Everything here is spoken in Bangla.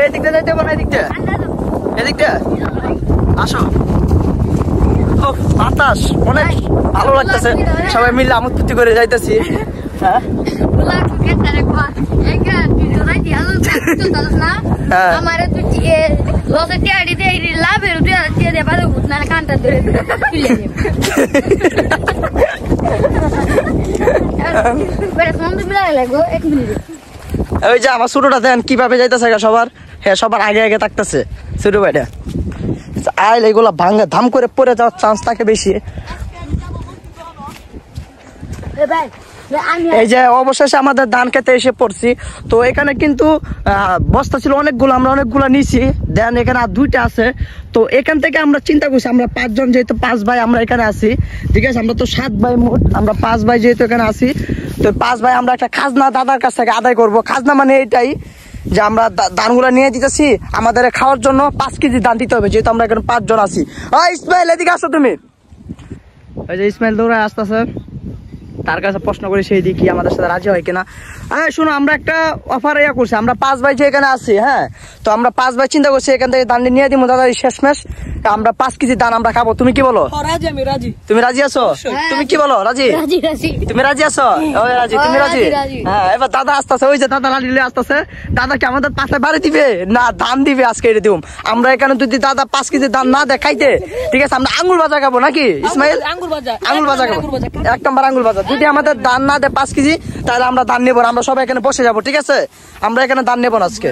এদিকটা যাইতে পারো, এদিকটা আসো। বাতাস অনেক ভালো লাগতেছে, সবাই মিলে আমোদ ফুর্তি করে যাইতেছি। হ্যাঁ ওই যে আমার ছোটটা দেন কিভাবে যাইতেছে সবার, হ্যাঁ সবার আগে আগে থাকতেছে ছোট ভাইটা। আইল এগুলা ভাঙ্গা ধাম করে পড়ে যাওয়ার চান্স থাকে বেশি। এই যে অবশেষে আমাদের ধান খেতে এসে পড়ছি। তো এখানে কিন্তু বস্তা ছিল অনেকগুলো, আমরা অনেকগুলো নিছি। দেন এখানে আর 2টা আছে। তো এখান থেকে আমরা চিন্তা করছি আমরা 5 জন যেহেতু 5 ভাই আমরা এখানে আছি, ঠিক আছে আমরা তো 7 ভাই মোট, আমরা 5 ভাই যেহেতু এখানে আছি, তো 5 ভাই আমরা একটা খাজনা দাদার কাছ থেকে আদায় করবো। খাজনা মানে এইটাই যে আমরা ধানগুলা নিয়ে দিতেছি, আমাদের খাওয়ার জন্য 5 কেজি ধান দিতে হবে, যেহেতু আমরা এখানে 5 জন আছি। ইসমাইল এদিকে আসো তুমি। ওই যে ইসমাইল দৌড়ায় আসতেছে, তার কাছে প্রশ্ন করি সেই দিকে আমাদের সাথে রাজি হয় কিনা। হ্যাঁ শোনো, আমরা একটা অফার করছি, আমরা 5 ভাই যে এখানে আছি, হ্যাঁ তো আমরা 5 ভাই চিন্তা করছি এখান থেকে ধান নিয়ে দিব দাদা শেষমেশ, আমরা 5 কেজি ধান আমরা খাবো। তুমি কি বলো? তুমি রাজি আছো? তুমি কি বলো? রাজি? তুমি রাজি আছো? ওই রাজি, তুমি রাজি? হ্যাঁ এবার দাদা আসতেছে, ওই যে দাদা রাজি আসতেছে। দাদা কি আমাদের পাশে বাড়ি দিবে না ধান দিবে আজকে এটা দিব? আমরা এখানে যদি দাদা 5 কেজি ধান না দেয় খাইতে, ঠিক আছে আমরা আঙ্গুল ভাজা খাবো নাকি ইসমাইল? আঙ্গুল ভাজা খাবো, 1 নম্বর আঙ্গুল ভাজা। যদি আমাদের ধান না দেয় 5 কেজি, তাহলে আমরা ধান নেবো, আমরা সবাই এখানে বসে যাবো, ঠিক আছে? আমরা এখানে ধান নেবো না আজকে।